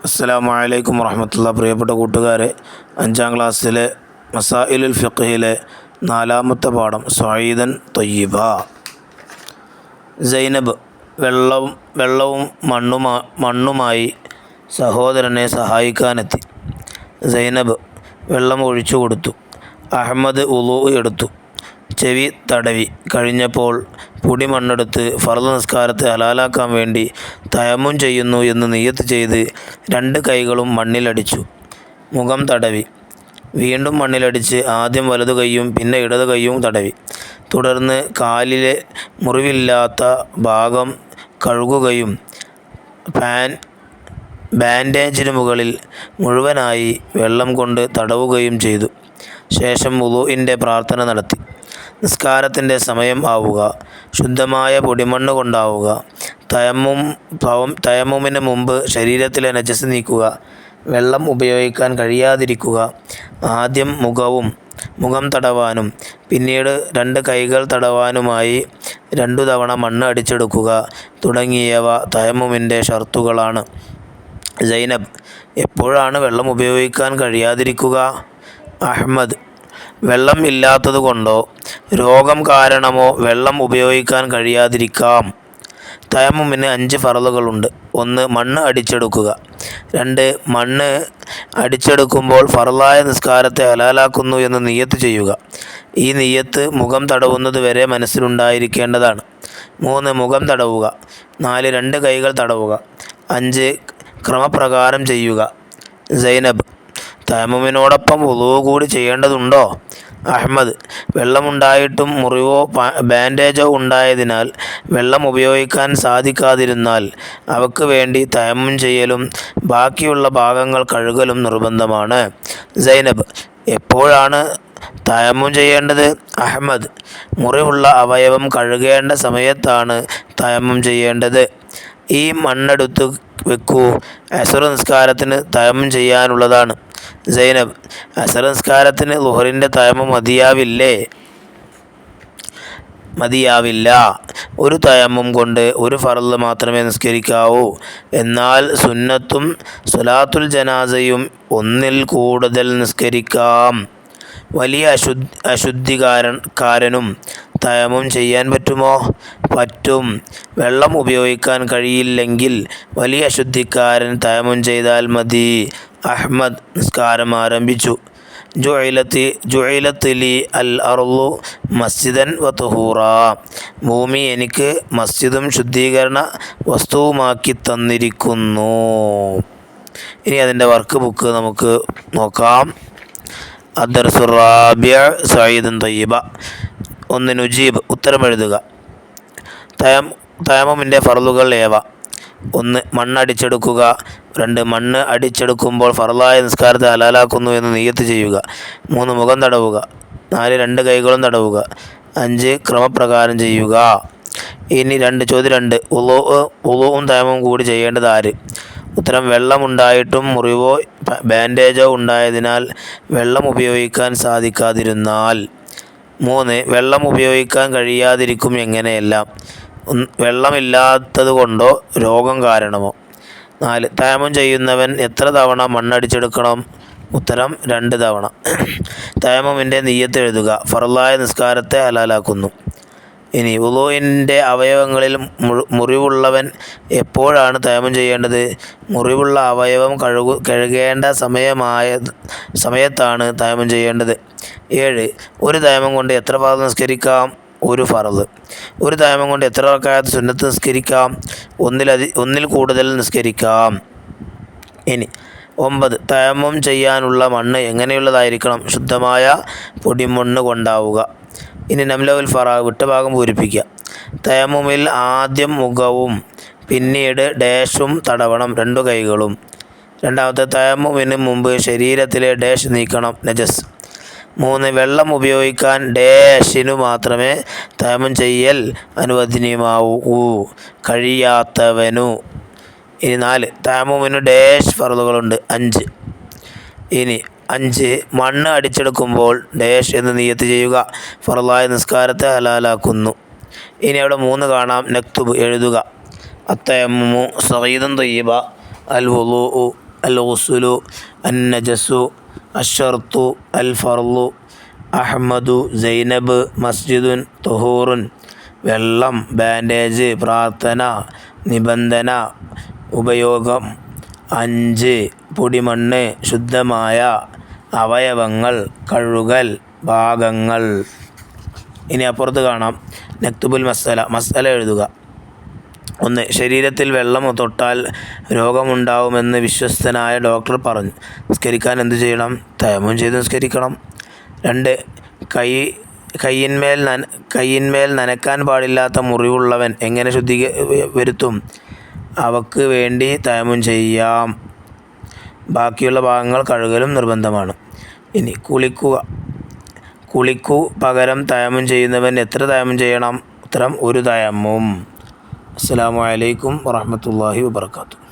അസ്സലാമു അലൈക്കും വറഹ്മത്തുള്ളാഹി. പ്രിയപ്പെട്ട കൂട്ടുകാരെ, 5ാം ക്ലാസ്സിലെ മസായിലുൽ ഫിഖ്ഹിലെ 4ാമത്തെ പാഠം സ്വഈദൻ ത്വയ്യിബ. സൈനബ് വെള്ളവും മണ്ണുമായി സഹോദരനെ സഹായിക്കാനെത്തി. സൈനബ് വെള്ളം ഒഴിച്ചു കൊടുത്തു. അഹമ്മദ് ഉളൂ എടുത്തു. ചെവി തടവി കഴിഞ്ഞപ്പോൾ പൊടിമണ്ണെടുത്ത് ഫർള് നിസ്കാരത്തെ ഹലാലാക്കാൻ വേണ്ടി തയമ്മും ചെയ്യുന്നു എന്ന് നിയ്യത്ത് ചെയ്ത് 2 കൈകളും മണ്ണിലടിച്ചു. മുഖം തടവി. വീണ്ടും മണ്ണിലടിച്ച് ആദ്യം വലതു കൈയും പിന്നെ ഇടതു കൈയും തടവി. തുടർന്ന് കാലിലെ മുറിവില്ലാത്ത ഭാഗം കഴുകുകയും ബാൻഡേജിന് മുകളിൽ മുഴുവനായി വെള്ളം കൊണ്ട് തടവുകയും ചെയ്തു. ശേഷം വുളൂഇൻ്റെ പ്രാർത്ഥന നടത്തി. നിസ്കാരത്തിൻ്റെ സമയം ആവുക, ശുദ്ധമായ പൊടിമണ്ണ് കൊണ്ടാവുക, തയമ്മുമിന് മുമ്പ് ശരീരത്തിലെ നജസ് നീക്കുക, വെള്ളം ഉപയോഗിക്കാൻ കഴിയാതിരിക്കുക, ആദ്യം മുഖം തടവാനും പിന്നീട് 2 കൈകൾ തടവാനുമായി 2 തവണ മണ്ണ് അടിച്ചെടുക്കുക തുടങ്ങിയവ തയമ്മുമിൻ്റെ ഷർത്തുകളാണ്. സൈനബ് എപ്പോഴാണ് വെള്ളം ഉപയോഗിക്കാൻ കഴിയാതിരിക്കുക? അഹ്മദ് വെള്ളം ഇല്ലാത്തതുകൊണ്ടോ രോഗം കാരണമോ വെള്ളം ഉപയോഗിക്കാൻ കഴിയാതിരിക്കാം. തയമ്മുമിന് 5 ഫർളുകളുണ്ട്. 1. മണ്ണ് അടിച്ചെടുക്കുക. 2. മണ്ണ് അടിച്ചെടുക്കുമ്പോൾ ഫർളായ നിസ്കാരത്തെ ഹലാലാക്കുന്നു എന്ന് നിയ്യത്ത് ചെയ്യുക. ഈ നിയ്യത്ത് മുഖം തടവുന്നത് വരെ മനസ്സിലുണ്ടായിരിക്കേണ്ടതാണ്. 3. മുഖം തടവുക. 4. 2 കൈകൾ തടവുക. 5. ക്രമപ്രകാരം ചെയ്യുക. സൈനബ് തയമ്മുമിനോടൊപ്പം വുളൂ കൂടി ചെയ്യേണ്ടതുണ്ടോ? അഹ്മദ് വെള്ളമുണ്ടായിട്ടും മുറിവോ ബാൻഡേജോ ഉണ്ടായതിനാൽ വെള്ളം ഉപയോഗിക്കാൻ സാധിക്കാതിരുന്നാൽ അവക്ക് വേണ്ടി തയമ്മും ചെയ്യലും ബാക്കിയുള്ള ഭാഗങ്ങൾ കഴുകലും നിർബന്ധമാണ്. സൈനബ് എപ്പോഴാണ് തയമ്മും ചെയ്യേണ്ടത്? അഹ്മദ് മുറിവുള്ള അവയവം കഴുകേണ്ട സമയത്താണ് തയമ്മും ചെയ്യേണ്ടത്. ഈ മണ്ണെടുത്ത് വെക്കൂ, അസ്ർ നിസ്കാരത്തിന് തയമ്മും ചെയ്യാനുള്ളതാണ്. സൈനബ് അസ്ർ നിസ്കാരത്തിന് ളുഹറിൻ്റെ തയമ്മും മതിയാവില്ല. ഒരു തയമ്മും കൊണ്ട് ഒരു ഫർള് മാത്രമേ നിസ്കരിക്കാവൂ. എന്നാൽ സുന്നത്തും സ്വലാത്തുൽ ജനാസയും ഒന്നിൽ കൂടുതൽ നിസ്കരിക്കാം. വലിയ അശുദ്ധിക്കാരനും തയമ്മും ചെയ്യാൻ പറ്റുമോ? പറ്റും. വെള്ളം ഉപയോഗിക്കാൻ കഴിയില്ലെങ്കിൽ വലിയ അശുദ്ധിക്കാരൻ തയമ്മും ചെയ്താൽ മതി. അഹ്മദ് നിസ്കാരം ആരംഭിച്ചു. ജുഇലത്ത് ലി അൽ അർളു മസ്ജിദൻ വ തുഹൂറാ. ഭൂമി എനിക്ക് മസ്ജിദും ശുദ്ധീകരണ വസ്തുവുമാക്കി തന്നിരിക്കുന്നു. ഇനി അതിൻ്റെ വർക്ക് ബുക്ക് നമുക്ക് നോക്കാം. അദ്ദർസുർ റാബിഅ സ്വഈദൻ ത്വയ്യിബ. 1. നുജീബ് ഉത്തരമെഴുതുക. തയമ്മുമിൻ്റെ ഫർളുകൾ ഏവ? 1. മണ്ണടിച്ചെടുക്കുക. 2. മണ്ണ് അടിച്ചെടുക്കുമ്പോൾ ഫർളായ നിസ്കാരത്തെ ഹലാലാക്കുന്നു എന്ന് നിയ്യത്ത് ചെയ്യുക. 3. മുഖം തടവുക. 4. 2 കൈകളും തടവുക. 5. ക്രമപ്രകാരം ചെയ്യുക. ഇനി ചോദ്യം 2. വുളൂഉം തയമ്മും കൂടി ചെയ്യേണ്ടത് ആര്? ഉത്തരം വെള്ളമുണ്ടായിട്ടും മുറിവോ ബാൻഡേജോ ഉണ്ടായതിനാൽ വെള്ളം ഉപയോഗിക്കാൻ സാധിക്കാതിരുന്നാൽ. 3. വെള്ളം ഉപയോഗിക്കാൻ കഴിയാതിരിക്കും എങ്ങനെയെല്ലാം? വെള്ളമില്ലാത്തത് കൊണ്ടോ രോഗം കാരണമോ? 4. തയമ്മും ചെയ്യുന്നവൻ എത്ര തവണ മണ്ണടിച്ചെടുക്കണം? ഉത്തരം 2 തവണ. തയമ്മുമിൻ്റെ നിയ്യത്ത് എഴുതുക. ഫർളായ നിസ്കാരത്തെ ഹലാലാക്കുന്നു. ഇനി വുളൂഇൻ്റെ അവയവങ്ങളിൽ മുറിവുള്ളവൻ എപ്പോഴാണ് തയമ്മും ചെയ്യേണ്ടത്? മുറിവുള്ള അവയവം കഴുകേണ്ട സമയത്താണ് തയമ്മും ചെയ്യേണ്ടത്. 7. ഒരു തയമ്മും കൊണ്ട് എത്ര ഫർള് നിസ്കരിക്കാം? 1 ഫർള്. ഒരു തയമ്മും കൊണ്ട് എത്ര റക്അത്ത് സുന്നത്ത് നിസ്കരിക്കാം? ഒന്നിൽ കൂടുതൽ നിസ്കരിക്കാം. ഇനി 9. തയമ്മും ചെയ്യാനുള്ള മണ്ണ് എങ്ങനെയുള്ളതായിരിക്കണം? ശുദ്ധമായ പൊടിമണ്ണ് കൊണ്ടാവുക. ഇനി നംലവുൽ ഫറാഗ് വിട്ട ഭാഗം പൂരിപ്പിക്കുക. തയമ്മുമിൽ ആദ്യം മുഖവും പിന്നീട് ഡാഷും തടവണം, 2 കൈകളും. 2. തയമ്മുമിന് മുമ്പ് ശരീരത്തിലെ ഡാഷ് നീക്കണം, നജസ്. 3. വെള്ളം ഉപയോഗിക്കാൻ ഡാഷിനു മാത്രമേ തയമ്മും ചെയ്യൽ അനുവദനീയമാവൂ, കഴിയാത്തവനു. ഇനി 4. തയമ്മുമിന് ഡാഷ് ഫർളുകളുണ്ട്, 5. ഇനി 5. മണ്ണ് അടിച്ചെടുക്കുമ്പോൾ ഡാഷ് എന്ന് നിയ്യത്ത് ചെയ്യുക. ഫർളായ നിസ്കാരത്തെ ഹലാലാക്കുന്നു. ഇനി അവിടെ 3 കാണാം. നക്തുബ് എഴുതുക. അത്തയമ്മുമു സ്വഈദൻ ത്വയ്യിബ അൽ വുളൂഉ അൽ ഗുസ്ലു, അൻ നജസു, അഷ്ഷർത്തു, അൽ ഫർളു, അഹ്മദു, സൈനബ്, മസ്ജിദുൻ, തുഹൂറുൻ. വെള്ളം, ബാൻഡേജ്, പ്രാർത്ഥന, നിബന്ധന, ഉപയോഗം. 5 പൊടിമണ്ണ്, ശുദ്ധമായ അവയവങ്ങൾ, കഴുകൽ, ഭാഗങ്ങൾ. ഇനി അപ്പുറത്ത് കാണാം നക്തുബുൽ മസ്അല എഴുതുക. 1. ശരീരത്തിൽ വെള്ളം തൊട്ടാൽ രോഗമുണ്ടാവുമെന്ന് വിശ്വസ്തനായ ഡോക്ടർ പറഞ്ഞു. നിസ്കരിക്കാൻ എന്തു ചെയ്യണം? തയമ്മും ചെയ്ത് നിസ്കരിക്കണം. 2. കയ്യിന്മേൽ നനക്കാൻ പാടില്ലാത്ത മുറിവുള്ളവൻ എങ്ങനെ വരുത്തും? അവക്ക് വേണ്ടി തയമ്മും ചെയ്യാം. ബാക്കിയുള്ള ഭാഗങ്ങൾ കഴുകലും നിർബന്ധമാണ്. ഇനി കുളിക്കു പകരം തയമ്മും ചെയ്യുന്നവൻ എത്ര തയമ്മും ചെയ്യണം? ഉത്തരം 1 തയമ്മും. അസ്സലാമു അലൈക്കും വറഹ്മത്തുള്ളാഹി വബറകാതുഹു.